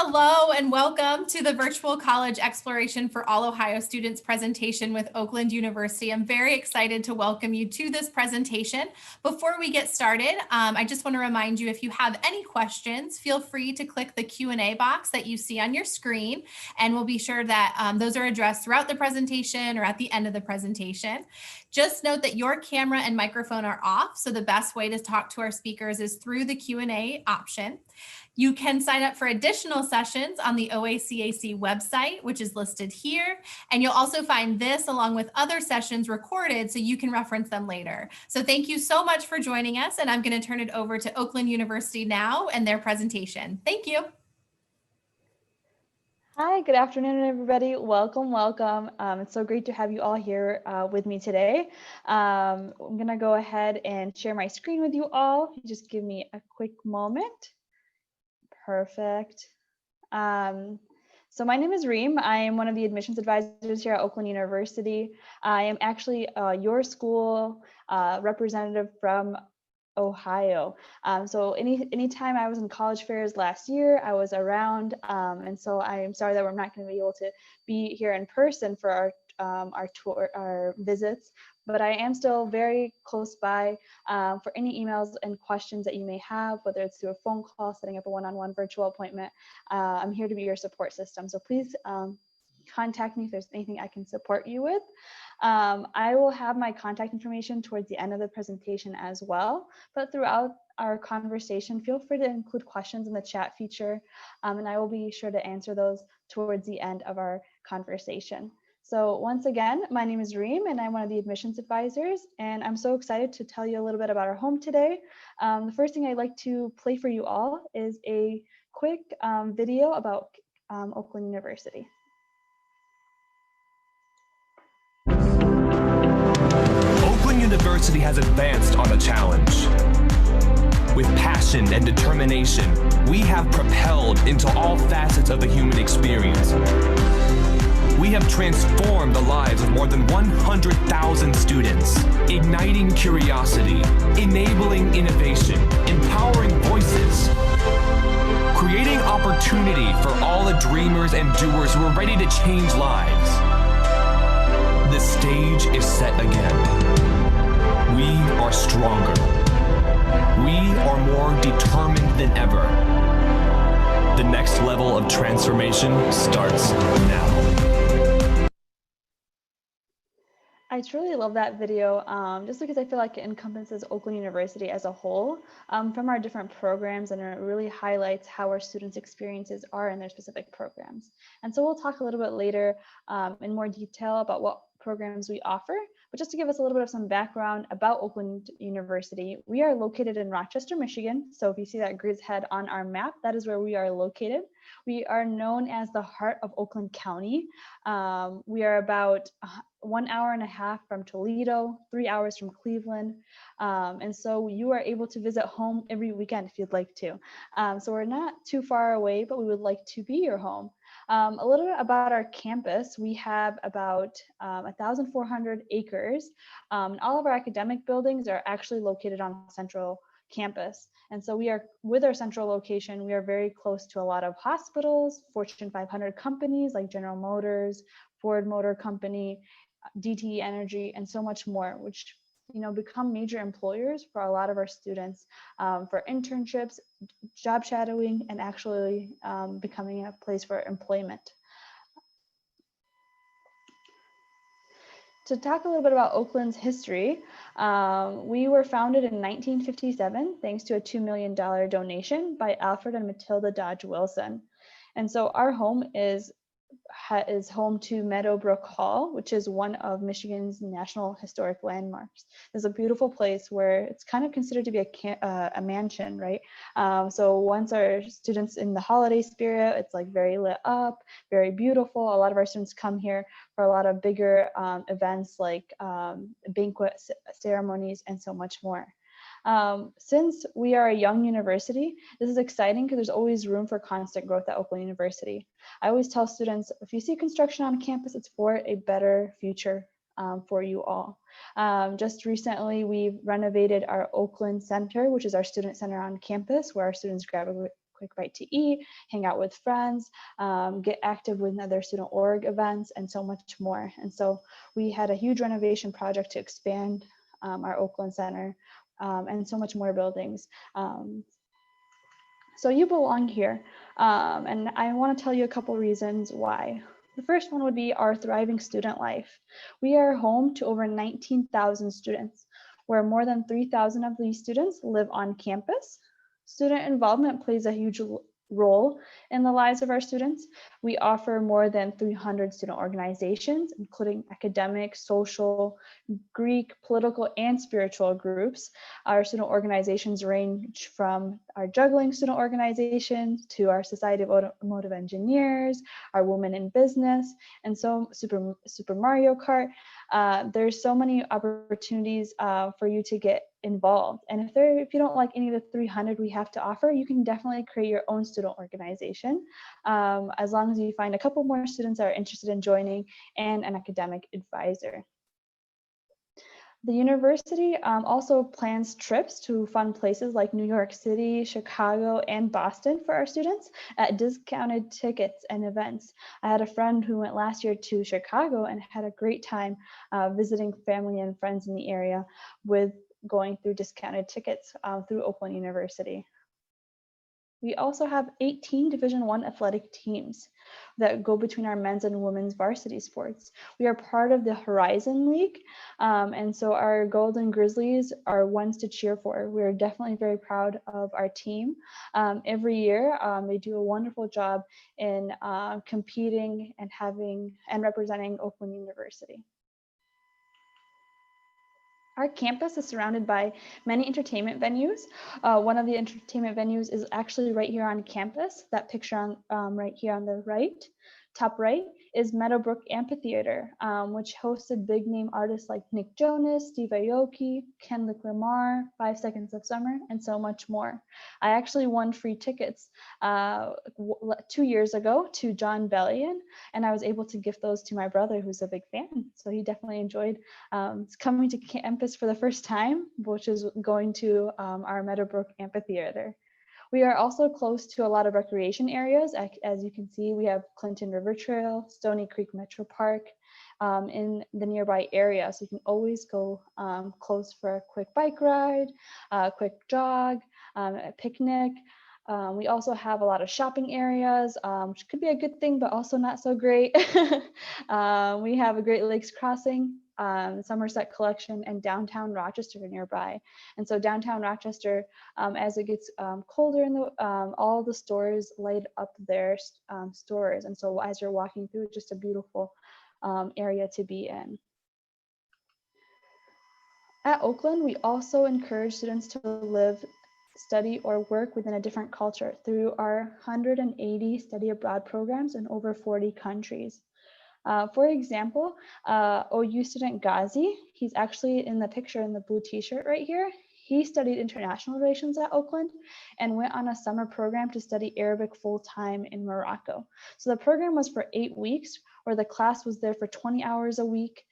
Hello and welcome to the Virtual College Exploration for All Ohio Students presentation with Oakland University. I'm very excited to welcome you to this presentation. Before we get started, I just want to remind you, if you have any questions, feel free to click the Q&A box that you see on your screen, and we'll be sure that those are addressed throughout the presentation or at the end of the presentation. Just note that your camera and microphone are off, so the best way to talk to our speakers is through the Q&A option. You can sign up for additional sessions on the OACAC website, which is listed here. And you'll also find this along with other sessions recorded so you can reference them later. So thank you so much for joining us. And I'm going to turn it over to Oakland University now and their presentation. Thank you. Hi, good afternoon, everybody. Welcome, welcome. It's so great to have you all here with me today. I'm going to go ahead and share my screen with you all. Just give me a quick moment. Perfect. So my name is Reem. I am one of the admissions advisors here at Oakland University. I am actually your school representative from Ohio. So anytime I was in college fairs last year, I was around, and so I am sorry that we're not going to be able to be here in person for our visits, but I am still very close by for any emails and questions that you may have, whether it's through a phone call, setting up a one-on-one virtual appointment. I'm here to be your support system. So please contact me if there's anything I can support you with. I will have my contact information towards the end of the presentation as well, but throughout our conversation, feel free to include questions in the chat feature, and I will be sure to answer those towards the end of our conversation. So once again, my name is Reem and I'm one of the admissions advisors, and I'm so excited to tell you a little bit about our home today. The first thing I'd like to play for you all is a quick video about Oakland University. Oakland University has advanced on a challenge. With passion and determination, we have propelled into all facets of the human experience. We have transformed the lives of more than 100,000 students, igniting curiosity, enabling innovation, empowering voices, creating opportunity for all the dreamers and doers who are ready to change lives. The stage is set again. We are stronger. We are more determined than ever. The next level of transformation starts now. I truly love that video just because I feel like it encompasses Oakland University as a whole from our different programs, and it really highlights how our students' experiences are in their specific programs. And so we'll talk a little bit later in more detail about what programs we offer, but just to give us a little bit of some background about Oakland University, we are located in Rochester, Michigan. So if you see that grizz head on our map, that is where we are located. We are known as the heart of Oakland County. We are about 1.5 hours from Toledo, 3 hours from Cleveland. And so you are able to visit home every weekend if you'd like to. So we're not too far away, but we would like to be your home. A little bit about our campus. We have about 1,400 acres. All of our academic buildings are actually located on Central Campus. And so we are, with our central location, we are very close to a lot of hospitals, Fortune 500 companies like General Motors, Ford Motor Company, DTE Energy, and so much more, which become major employers for a lot of our students for internships, job shadowing, and actually becoming a place for employment. To talk a little bit about Oakland's history, we were founded in 1957 thanks to a $2 million donation by Alfred and Matilda Dodge Wilson. And so our home is home to Meadowbrook Hall, which is one of Michigan's national historic landmarks. It's a beautiful place where it's kind of considered to be a mansion, right? So once our students in the holiday spirit, it's like very lit up, very beautiful. A lot of our students come here for a lot of bigger events like banquet ceremonies and so much more. Since we are a young university, this is exciting because there's always room for constant growth at Oakland University. I always tell students, if you see construction on campus, it's for a better future for you all. Just recently, we've renovated our Oakland Center, which is our student center on campus, where our students quick bite to eat, hang out with friends, get active with other student org events, and so much more. And so we had a huge renovation project to expand our Oakland Center and so much more buildings. So you belong here. And I want to tell you a couple reasons why. The first one would be our thriving student life. We are home to over 19,000 students, where more than 3,000 of these students live on campus. Student involvement plays a huge role in the lives of our students. We offer more than 300 student organizations, including academic, social, Greek, political, and spiritual groups. Our student organizations range from our juggling student organization to our Society of Automotive Engineers, our Women in Business, and so Super Mario Kart. There's so many opportunities for you to get involved. And if you don't like any of the 300 we have to offer, you can definitely create your own student organization, as long as you find a couple more students that are interested in joining and an academic advisor. The university also plans trips to fun places like New York City, Chicago, and Boston for our students at discounted tickets and events. I had a friend who went last year to Chicago and had a great time visiting family and friends in the area with going through discounted tickets through Oakland University. We also have 18 Division I athletic teams that go between our men's and women's varsity sports. We are part of the Horizon League, and so our Golden Grizzlies are ones to cheer for. We're definitely very proud of our team. Every year, they do a wonderful job in competing and representing Oakland University. Our campus is surrounded by many entertainment venues. One of the entertainment venues is actually right here on campus. That picture on right here on the right, top right, is Meadowbrook Amphitheater, which hosted big name artists like Nick Jonas, Steve Aoki, Kendrick Lamar, 5 Seconds of Summer, and so much more. I actually won free tickets 2 years ago to John Bellion, and I was able to gift those to my brother, who's a big fan. So he definitely enjoyed coming to campus for the first time, which is going to our Meadowbrook Amphitheater. We are also close to a lot of recreation areas. As you can see, we have Clinton River Trail, Stony Creek Metro Park in the nearby area. So you can always go close for a quick bike ride, a quick jog, a picnic. We also have a lot of shopping areas, which could be a good thing, but also not so great. We have a Great Lakes Crossing, Somerset Collection, and downtown Rochester nearby. And so downtown Rochester, as it gets colder, all the stores light up their stores. And so as you're walking through, it's just a beautiful area to be in. At Oakland, we also encourage students to live, study, or work within a different culture through our 180 study abroad programs in over 40 countries. For example, OU student Ghazi, he's actually in the picture in the blue t-shirt right here. He studied international relations at Oakland and went on a summer program to study Arabic full-time in Morocco. So the program was for 8 weeks, where the class was there for 20 hours a week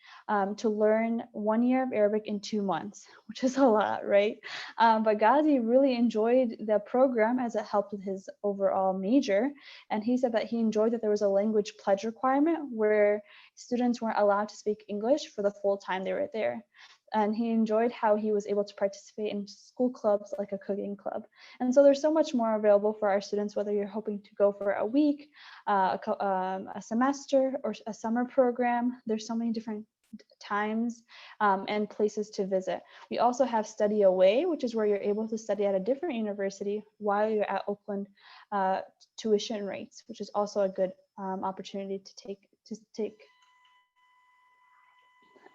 to learn 1 year of Arabic in 2 months, which is a lot, right? But Ghazi really enjoyed the program as it helped with his overall major. And he said that he enjoyed that there was a language pledge requirement where students weren't allowed to speak English for the full time they were there. And he enjoyed how he was able to participate in school clubs like a cooking club. And so there's so much more available for our students, whether you're hoping to go for a week, a semester, or a summer program. There's so many different times and places to visit. We also have Study Away, which is where you're able to study at a different university while you're at Oakland tuition rates, which is also a good opportunity to take.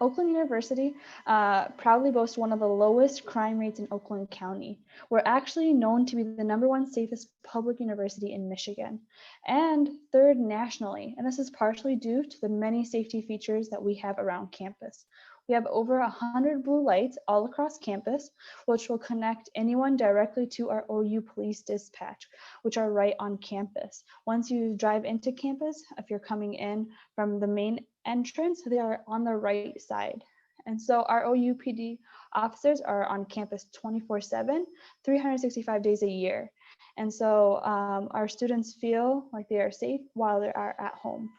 Oakland University proudly boasts one of the lowest crime rates in Oakland County. We're actually known to be the #1 safest public university in Michigan and 3rd nationally. And this is partially due to the many safety features that we have around campus. We have over 100 blue lights all across campus, which will connect anyone directly to our OU police dispatch, which are right on campus. Once you drive into campus, if you're coming in from the main entrance, they are on the right side. And so our OUPD officers are on campus 24/7, 365 days a year. And so our students feel like they are safe while they are at home.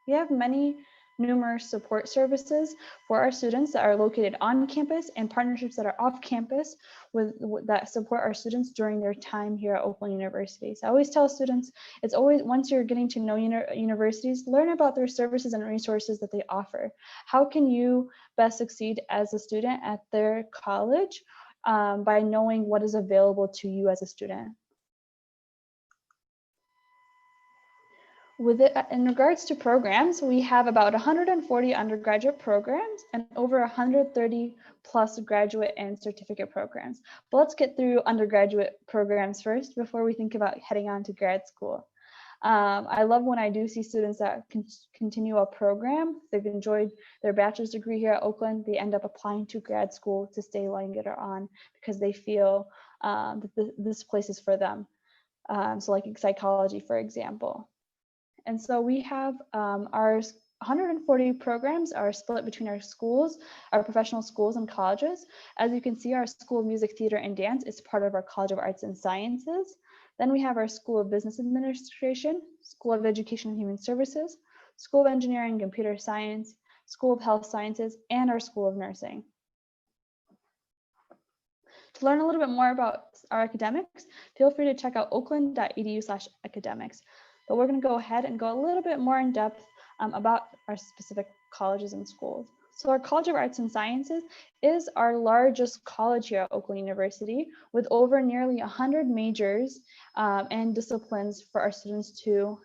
We have numerous support services for our students that are located on campus and partnerships that are off campus that support our students during their time here at Oakland University. So I always tell students, it's always, once you're getting to know universities, learn about their services and resources that they offer. How can you best succeed as a student at their college by knowing what is available to you as a student? In regards to programs, we have about 140 undergraduate programs and over 130 plus graduate and certificate programs. But let's get through undergraduate programs first before we think about heading on to grad school. I love when I do see students that continue a program. They've enjoyed their bachelor's degree here at Oakland. They end up applying to grad school to stay longer on because they feel that this place is for them. So like psychology, for example. And so we have our 140 programs are split between our schools, our professional schools and colleges. As you can see, our School of Music, Theater, and Dance is part of our College of Arts and Sciences. Then we have our School of Business Administration, School of Education and Human Services, School of Engineering and Computer Science, School of Health Sciences, and our School of Nursing. To learn a little bit more about our academics, feel free to check out oakland.edu/academics. But we're going to go ahead and go a little bit more in depth about our specific colleges and schools. So our College of Arts and Sciences is our largest college here at Oakland University, with over nearly 100 majors and disciplines for our students to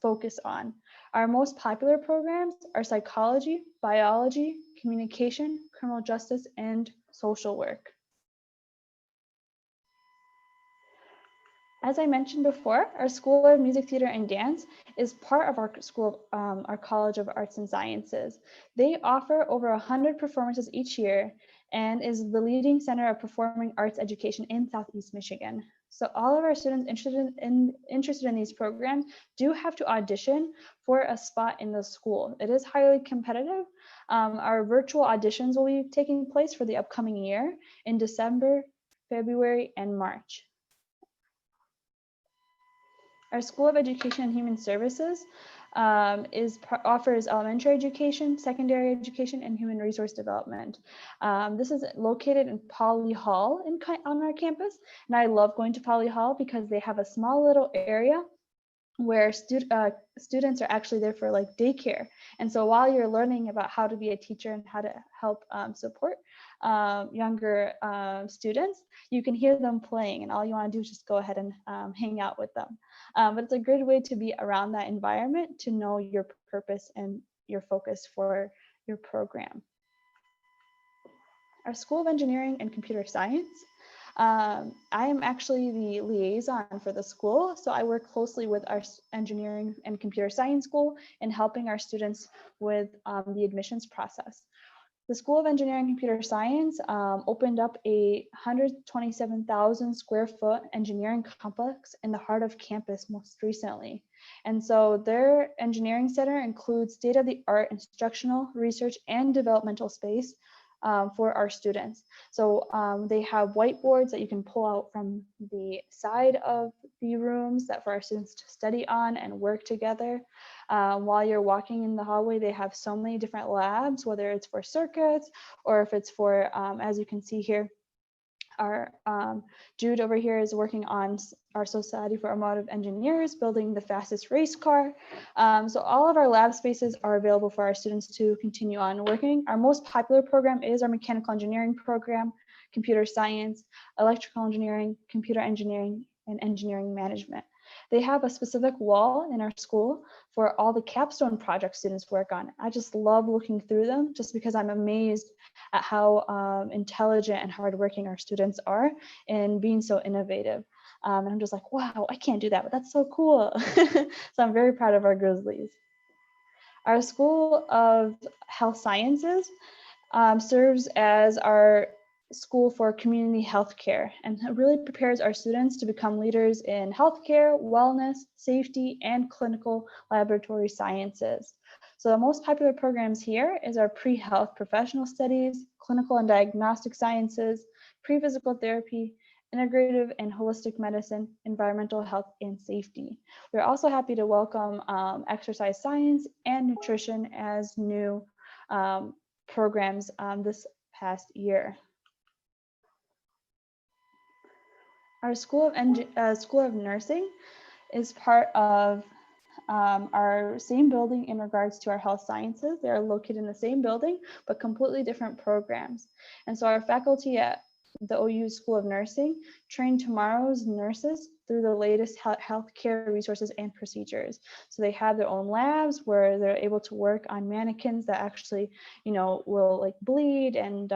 focus on. Our most popular programs are psychology, biology, communication, criminal justice, and social work. As I mentioned before, our School of Music, Theater, and Dance is part of our school, our College of Arts and Sciences. They offer over 100 performances each year and is the leading center of performing arts education in Southeast Michigan. So all of our students interested in these programs do have to audition for a spot in the school. It is highly competitive. Our virtual auditions will be taking place for the upcoming year in December, February, and March. Our School of Education and Human Services offers elementary education, secondary education, and human resource development. This is located in Poly Hall on our campus, and I love going to Poly Hall because they have a small little area where students are actually there for like daycare. And so while you're learning about how to be a teacher and how to help support younger students, you can hear them playing, and all you want to do is just go ahead and hang out with them. But it's a great way to be around that environment to know your purpose and your focus for your program. Our School of Engineering and Computer Science. I am actually the liaison for the school, so I work closely with our engineering and computer science school in helping our students with the admissions process. The School of Engineering and Computer Science opened up a 127,000 square foot engineering complex in the heart of campus most recently. And so their engineering center includes state-of-the-art instructional, research, and developmental space for our students. So they have whiteboards that you can pull out from the side of the rooms that for our students to study on and work together. While you're walking in the hallway, they have so many different labs, whether it's for circuits or if it's for, as you can see here, our Jude over here is working on our Society for Automotive Engineers, building the fastest race car. So all of our lab spaces are available for our students to continue on working. Our most popular program is our mechanical engineering program, computer science, electrical engineering, computer engineering, and engineering management. They have a specific wall in our school for all the capstone projects students work on. I just love looking through them just because I'm amazed at how intelligent and hardworking our students are in being so innovative. And I'm just like, wow, I can't do that, but that's so cool. So I'm very proud of our Grizzlies. Our School of Health Sciences serves as our school for community healthcare, and it really prepares our students to become leaders in healthcare, wellness, safety, and clinical laboratory sciences. So the most popular programs here is our pre-health professional studies, clinical and diagnostic sciences, pre-physical therapy, integrative and holistic medicine, environmental health, and safety. We're also happy to welcome exercise science and nutrition as new programs this past year. Our School of Nursing is part of our same building in regards to our health sciences. They are located in the same building, but completely different programs. And so our faculty at the OU School of Nursing train tomorrow's nurses through the latest healthcare resources and procedures. So they have their own labs where they're able to work on mannequins that actually, will like bleed and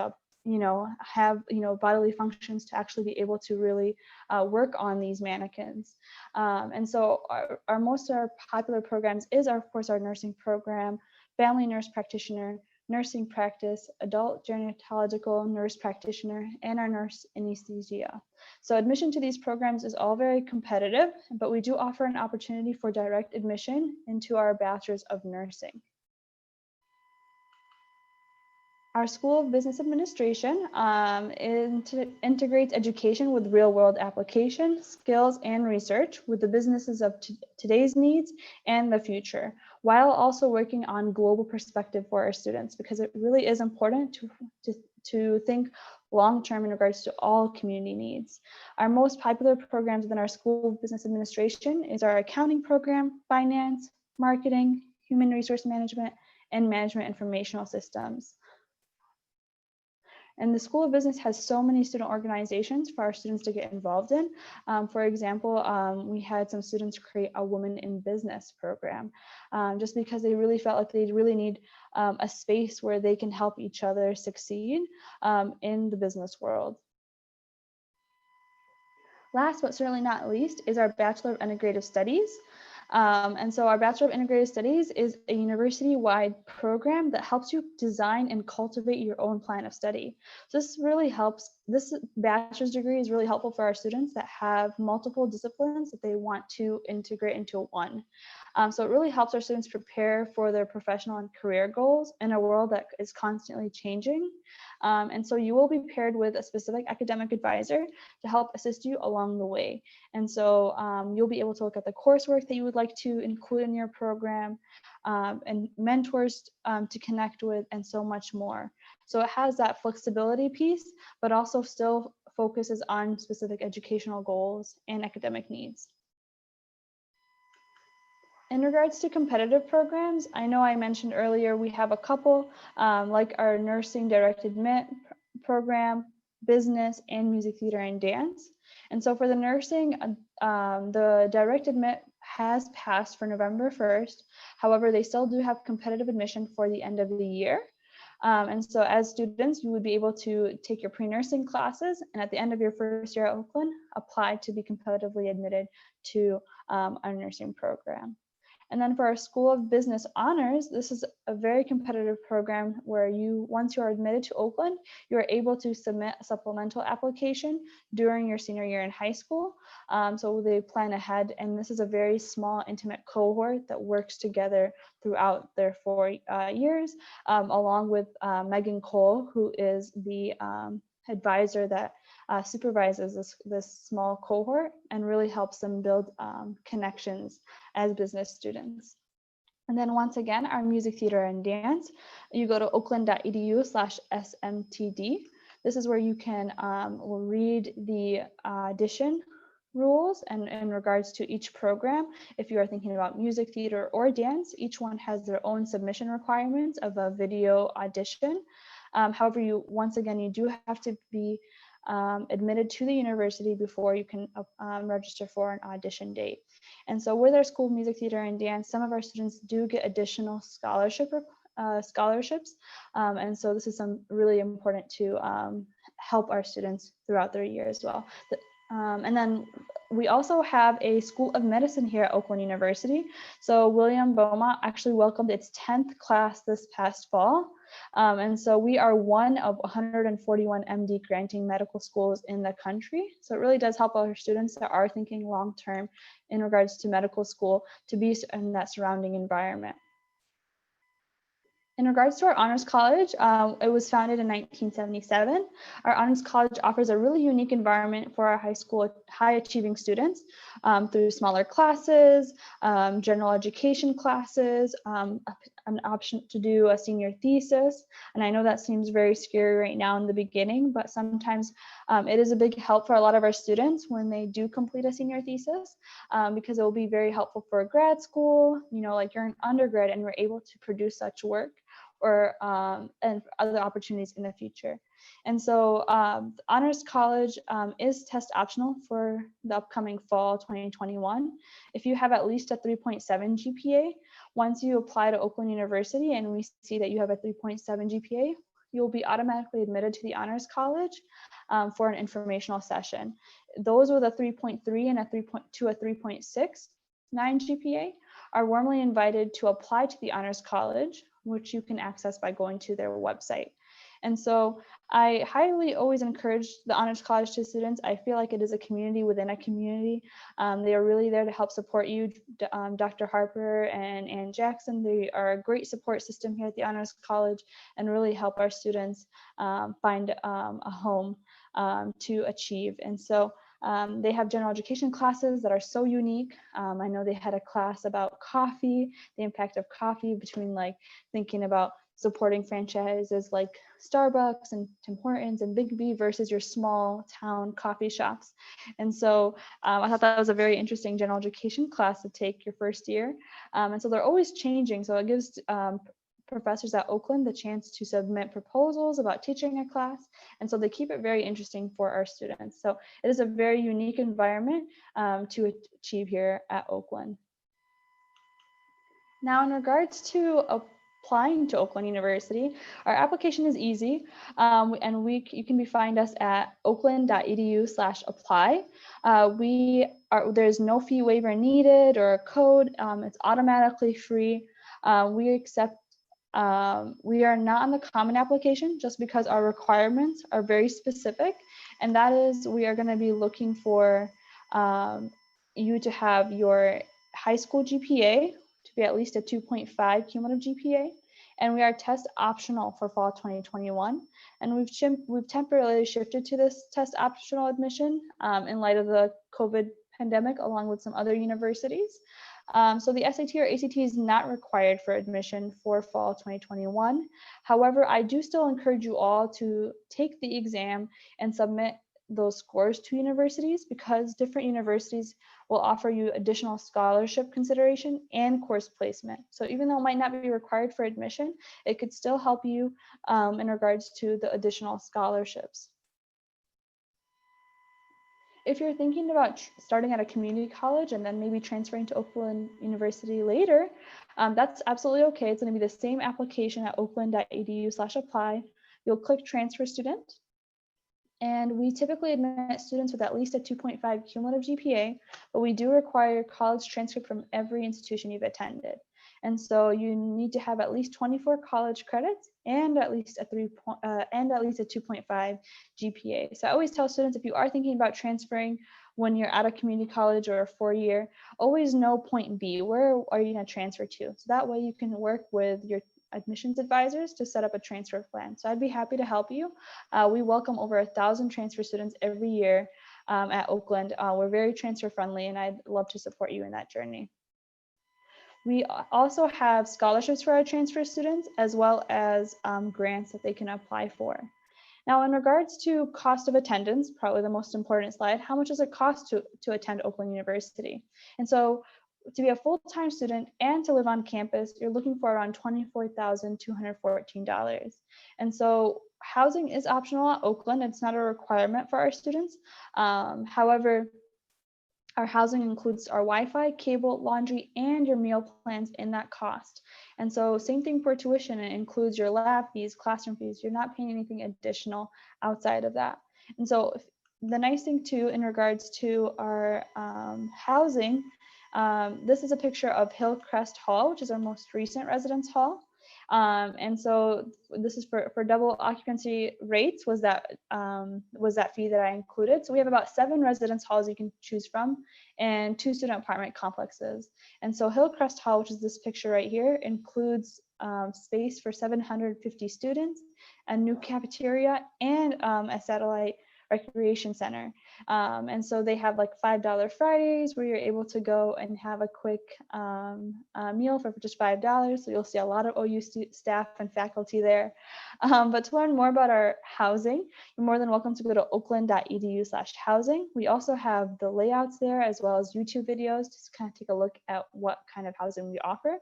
have bodily functions to actually be able to really work on these mannequins. And so our most of our popular programs is of course our nursing program, family nurse practitioner, nursing practice, adult gerontological nurse practitioner, and our nurse anesthesia. So admission to these programs is all very competitive, but we do offer an opportunity for direct admission into our Bachelor's of Nursing. Our School of Business Administration integrates education with real-world application, skills, and research with the businesses of today's needs and the future, while also working on global perspective for our students, because it really is important to think long-term in regards to all community needs. Our most popular programs within our School of Business Administration is our accounting program, finance, marketing, human resource management, and management informational systems. And the School of Business has so many student organizations for our students to get involved in. For example, we had some students create a Women in Business program, just because they really felt like they really need a space where they can help each other succeed in the business world. Last but certainly not least is our Bachelor of Integrative Studies. And so our Bachelor of Integrative Studies is a university-wide program that helps you design and cultivate your own plan of study. So this really helps, this bachelor's degree is really helpful for our students that have multiple disciplines that they want to integrate into one. So it really helps our students prepare for their professional and career goals in a world that is constantly changing. And so you will be paired with a specific academic advisor to help assist you along the way. And so you'll be able to look at the coursework that you would like to include in your program, and mentors to connect with, and so much more. So it has that flexibility piece, but also still focuses on specific educational goals and academic needs. In regards to competitive programs, I know I mentioned earlier we have a couple, like our nursing direct admit program, business, and music, theater, and dance. And so for the nursing, the direct admit has passed for November 1st. However, they still do have competitive admission for the end of the year. And so as students, you would be able to take your pre-nursing classes, and at the end of your first year at Oakland, apply to be competitively admitted to our nursing program. And then for our School of Business Honors, this is a very competitive program where once you are admitted to Oakland, you are able to submit a supplemental application during your senior year in high school. So they plan ahead, and this is a very small, intimate cohort that works together throughout their 4 years, along with Megan Cole, who is the advisor that supervises this small cohort and really helps them build connections as business students. And then once again, our music, theater, and dance, you go to oakland.edu/SMTD. This is where you can read the audition rules and in regards to each program. If you are thinking about music, theater, or dance, each one has their own submission requirements of a video audition. However, once again, you do have to be admitted to the university before you can register for an audition date. And so with our School of Music, Theater, and Dance, some of our students do get additional scholarships. And so this is really important to help our students throughout their year as well. And then we also have a School of Medicine here at Oakland University. So William Beaumont actually welcomed its 10th class this past fall. And so we are one of 141 MD granting medical schools in the country. So it really does help our students that are thinking long-term in regards to medical school to be in that surrounding environment. In regards to our Honors College, it was founded in 1977. Our Honors College offers a really unique environment for our high school high achieving students through smaller classes, general education classes, an option to do a senior thesis. And I know that seems very scary right now in the beginning, but sometimes it is a big help for a lot of our students when they do complete a senior thesis, because it will be very helpful for grad school, like you're an undergrad and you're able to produce such work, or and other opportunities in the future. And so Honors College is test optional for the upcoming fall 2021. If you have at least a 3.7 GPA, once you apply to Oakland University and we see that you have a 3.7 GPA, you'll be automatically admitted to the Honors College for an informational session. Those with a 3.3 and a 3.69 GPA are warmly invited to apply to the Honors College, which you can access by going to their website. And so I highly always encourage the Honors College to students. I feel like it is a community within a community. They are really there to help support you. Dr. Harper and Ann Jackson, they are a great support system here at the Honors College and really help our students find a home to achieve. And so they have general education classes that are so unique. I know they had a class about coffee, the impact of coffee, between like thinking about supporting franchises like Starbucks and Tim Hortons and Big B versus your small town coffee shops. And so I thought that was a very interesting general education class to take your first year. And so they're always changing. So it gives professors at Oakland the chance to submit proposals about teaching a class. And so they keep it very interesting for our students. So it is a very unique environment to achieve here at Oakland. Now, in regards to applying to Oakland University, our application is easy, and you can find us at oakland.edu/apply. There's no fee waiver needed or a code. It's automatically free. We are not on the common application just because our requirements are very specific, and that is we are going to be looking for you to have your high school GPA to be at least a 2.5 cumulative GPA, and we are test optional for fall 2021. And we've temporarily shifted to this test optional admission in light of the COVID pandemic, along with some other universities. So the SAT or ACT is not required for admission for fall 2021. However, I do still encourage you all to take the exam and submit those scores to universities, because different universities will offer you additional scholarship consideration and course placement. So even though it might not be required for admission, it could still help you in regards to the additional scholarships. If you're thinking about starting at a community college and then maybe transferring to Oakland University later, that's absolutely okay. It's going to be the same application at oakland.edu/apply. You'll click transfer student. And we typically admit students with at least a 2.5 cumulative GPA, but we do require college transcript from every institution you've attended. And so you need to have at least 24 college credits and at least a 2.5 GPA. So I always tell students, if you are thinking about transferring when you're at a community college or a 4-year, always know point B. Where are you going to transfer to? So that way you can work with your admissions advisors to set up a transfer plan. So I'd be happy to help you. We welcome over 1,000 transfer students every year at Oakland. We're very transfer friendly, and I'd love to support you in that journey. We also have scholarships for our transfer students, as well as grants that they can apply for. Now, in regards to cost of attendance, probably the most important slide, how much does it cost to attend Oakland University? And so to be a full-time student and to live on campus, you're looking for around $24,214. And so housing is optional at Oakland. It's not a requirement for our students. However, our housing includes our Wi-Fi, cable, laundry, and your meal plans in that cost. And so same thing for tuition. It includes your lab fees, classroom fees. You're not paying anything additional outside of that. And so the nice thing too, in regards to our housing, this is a picture of Hillcrest Hall, which is our most recent residence hall. And so this is for double occupancy rates was that fee that I included. So we have about 7 residence halls you can choose from and 2 student apartment complexes. And so Hillcrest Hall, which is this picture right here, includes space for 750 students, a new cafeteria, and a satellite recreation center. And so they have like $5 Fridays where you're able to go and have a quick meal for just $5. So you'll see a lot of OU staff and faculty there. But to learn more about our housing, you're more than welcome to go to oakland.edu/housing. We also have the layouts there as well as YouTube videos to kind of take a look at what kind of housing we offer.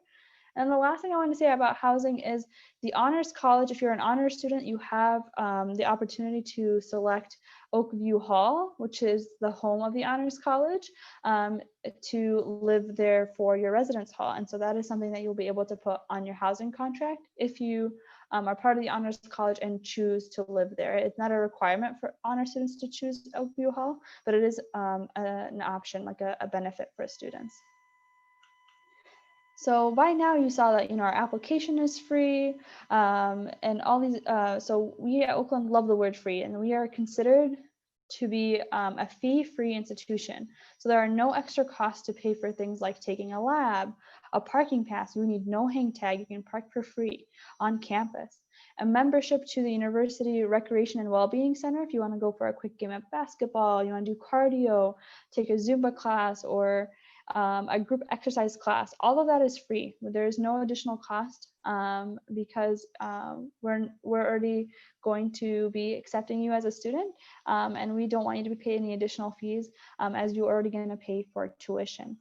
And the last thing I want to say about housing is the Honors College. If you're an honors student, you have the opportunity to select Oakview Hall, which is the home of the Honors College, to live there for your residence hall. And so that is something that you'll be able to put on your housing contract if you are part of the Honors College and choose to live there. It's not a requirement for honor students to choose Oakview Hall, but it is an option, like a benefit for students. So by now you saw that, our application is free, and all these, so we at Oakland love the word free, and we are considered to be a fee-free institution. So there are no extra costs to pay for things like taking a lab, a parking pass. You need no hang tag. You can park for free on campus. A membership to the University Recreation and Wellbeing Center if you want to go for a quick game of basketball, you want to do cardio, take a Zumba class, or a group exercise class. All of that is free. There is no additional cost because we're already going to be accepting you as a student, and we don't want you to be paying any additional fees as you're already going to pay for tuition.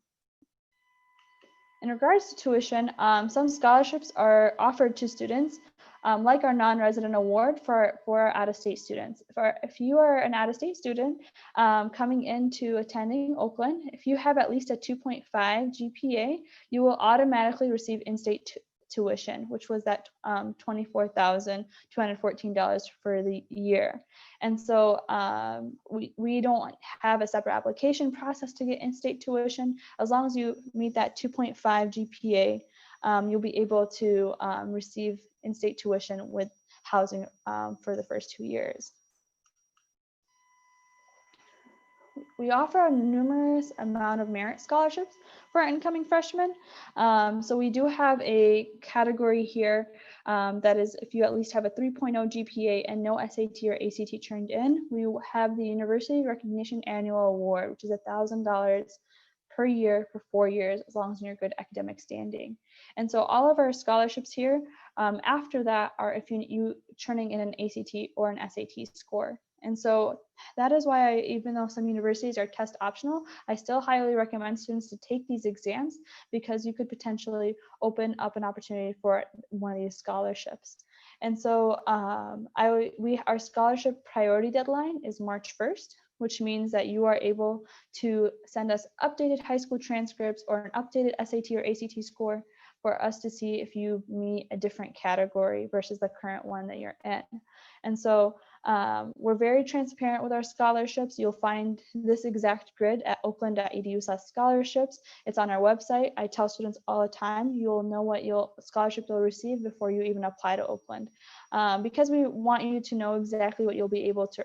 In regards to tuition, some scholarships are offered to students, like our non-resident award for out-of-state students. If you are an out-of-state student coming into attending Oakland, if you have at least a 2.5 GPA, you will automatically receive in-state tuition, which was that $24,214 for the year. And so we don't have a separate application process to get in-state tuition. As long as you meet that 2.5 GPA, you'll be able to receive in-state tuition with housing for the first 2 years. We offer a numerous amount of merit scholarships for our incoming freshmen. So we do have a category here that is if you at least have a 3.0 GPA and no SAT or ACT turned in, we will have the University Recognition Annual Award, which is $1,000 per year for 4 years, as long as you're good academic standing. And so all of our scholarships here after that are if you turning in an ACT or an SAT score. And so that is why even though some universities are test optional, I still highly recommend students to take these exams because you could potentially open up an opportunity for one of these scholarships. And so our scholarship priority deadline is March 1st, which means that you are able to send us updated high school transcripts or an updated SAT or ACT score for us to see if you meet a different category versus the current one that you're in. And so we're very transparent with our scholarships. You'll find this exact grid at oakland.edu/scholarships. It's on our website. I tell students all the time, you'll know what scholarship you'll receive before you even apply to Oakland, because we want you to know exactly what you'll be able to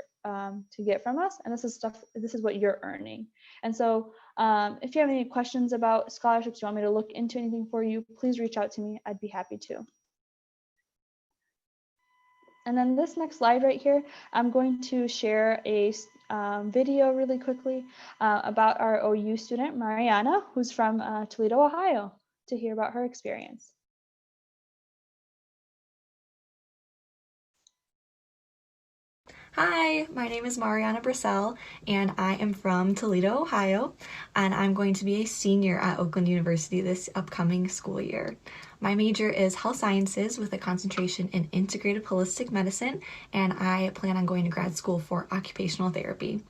get from us. And this is what you're earning. And so if you have any questions about scholarships, you want me to look into anything for you, please reach out to me. I'd be happy to. And then this next slide right here, I'm going to share a video really quickly about our OU student, Mariana, who's from Toledo, Ohio, to hear about her experience. Hi, my name is Mariana Brissell, and I am from Toledo, Ohio, and I'm going to be a senior at Oakland University this upcoming school year. My major is health sciences with a concentration in integrative holistic medicine, and I plan on going to grad school for occupational therapy.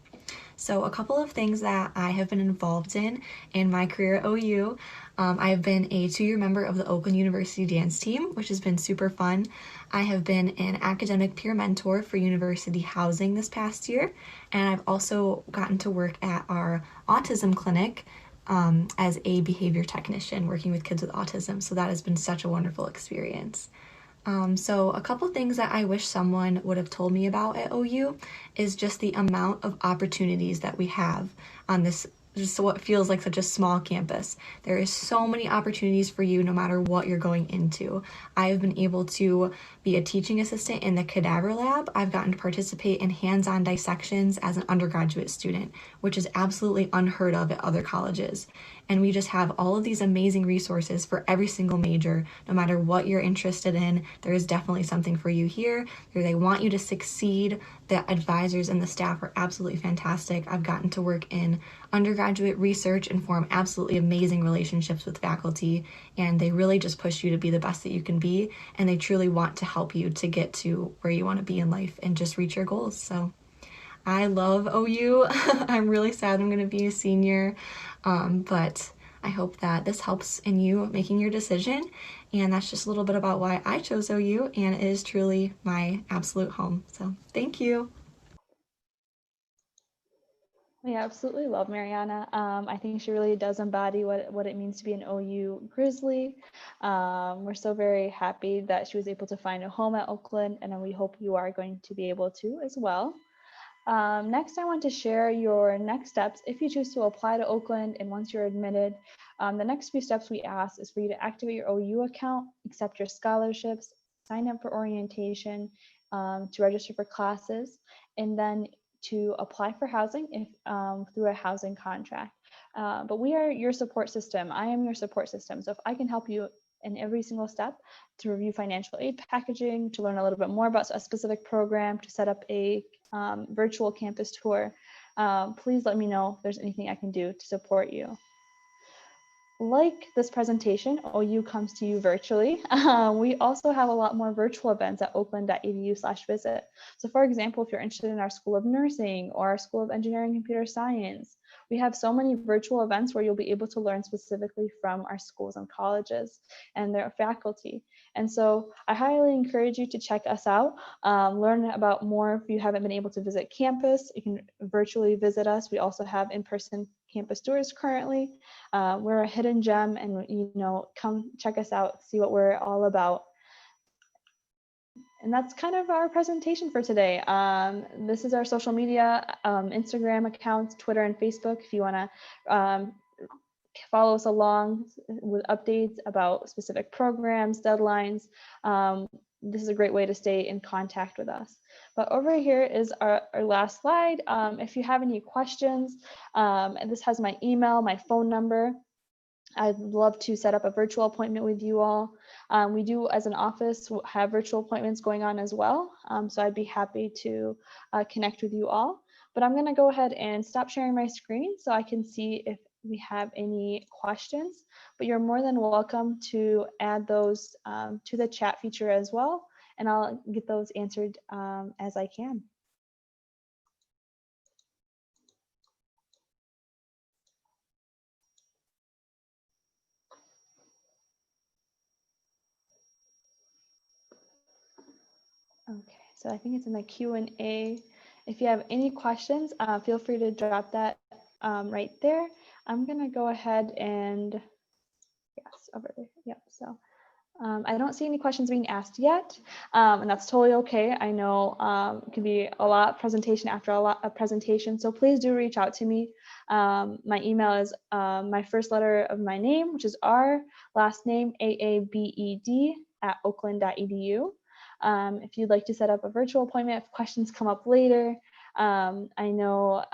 So a couple of things that I have been involved in my career at OU. I have been a 2-year member of the Oakland University dance team, which has been super fun. I have been an academic peer mentor for university housing this past year, and I've also gotten to work at our autism clinic as a behavior technician working with kids with autism. So that has been such a wonderful experience. So a couple things that I wish someone would have told me about at OU is just the amount of opportunities that we have on this, just what feels like such a small campus. There is so many opportunities for you no matter what you're going into. I have been able to be a teaching assistant in the cadaver lab. I've gotten to participate in hands-on dissections as an undergraduate student, which is absolutely unheard of at other colleges. And we just have all of these amazing resources for every single major, no matter what you're interested in. There is definitely something for you here. They want you to succeed. The advisors and the staff are absolutely fantastic. I've gotten to work in undergraduate research and form absolutely amazing relationships with faculty, and they really just push you to be the best that you can be, and they truly want to help you to get to where you want to be in life and just reach your goals. So I love OU. I'm really sad I'm going to be a senior, but I hope that this helps in you making your decision. And that's just a little bit about why I chose OU, and it is truly my absolute home. So thank you. We absolutely love Mariana. I think she really does embody what it means to be an OU Grizzly. We're so very happy that she was able to find a home at Oakland, and we hope you are going to be able to as well. Next, I want to share your next steps if you choose to apply to Oakland, and once you're admitted. The next few steps we ask is for you to activate your OU account, accept your scholarships, sign up for orientation, to register for classes, and then to apply for housing if through a housing contract. But we are your support system. I am your support system. So if I can help you in every single step to review financial aid packaging, to learn a little bit more about a specific program, to set up a virtual campus tour, please let me know if there's anything I can do to support you. Like this presentation, OU comes to you virtually. We also have a lot more virtual events at oakland.edu/visit. So for example, if you're interested in our School of Nursing or our School of Engineering and Computer Science, we have so many virtual events where you'll be able to learn specifically from our schools and colleges and their faculty. And so I highly encourage you to check us out, learn about more. If you haven't been able to visit campus, you can virtually visit us. We also have in-person campus tours currently. We're a hidden gem, and come check us out, see what we're all about. And that's kind of our presentation for today. This is our social media, Instagram accounts, Twitter and Facebook. If you want to follow us along with updates about specific programs, deadlines, this is a great way to stay in contact with us. But over here is our last slide. If you have any questions, and this has my email, my phone number. I'd love to set up a virtual appointment with you all. We do, as an office, have virtual appointments going on as well. So I'd be happy to connect with you all. But I'm going to go ahead and stop sharing my screen so I can see if we have any questions. But you're more than welcome to add those to the chat feature as well, and I'll get those answered as I can. Okay, so I think it's in the Q&A. If you have any questions, feel free to drop that right there. I'm gonna go ahead and, yes, over there, yep, so. I don't see any questions being asked yet, and that's totally okay. I know it can be a lot presentation after a presentation, so please do reach out to me. My email is my first letter of my name, which is R, last name AABED @oakland.edu. If you'd like to set up a virtual appointment, if questions come up later, I know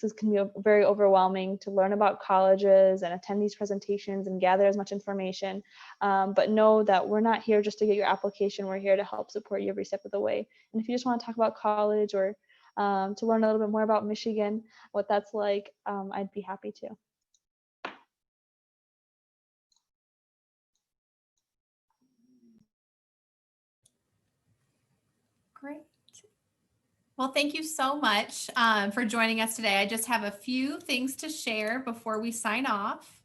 this can be very overwhelming to learn about colleges and attend these presentations and gather as much information, but know that we're not here just to get your application. We're here to help support you every step of the way. And if you just want to talk about college or to learn a little bit more about Michigan, what that's like, I'd be happy to. Great. Well, thank you so much for joining us today. I just have a few things to share before we sign off.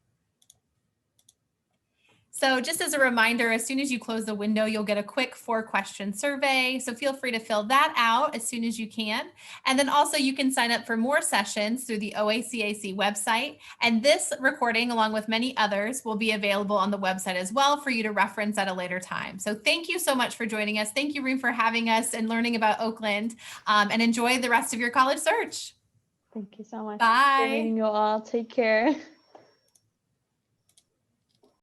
So just as a reminder, as soon as you close the window, you'll get a quick 4-question survey. So feel free to fill that out as soon as you can. And then also you can sign up for more sessions through the OACAC website. And this recording, along with many others, will be available on the website as well for you to reference at a later time. So thank you so much for joining us. Thank you, Reem, for having us and learning about Oakland, and enjoy the rest of your college search. Thank you so much. Bye. Great meeting you all. Take care.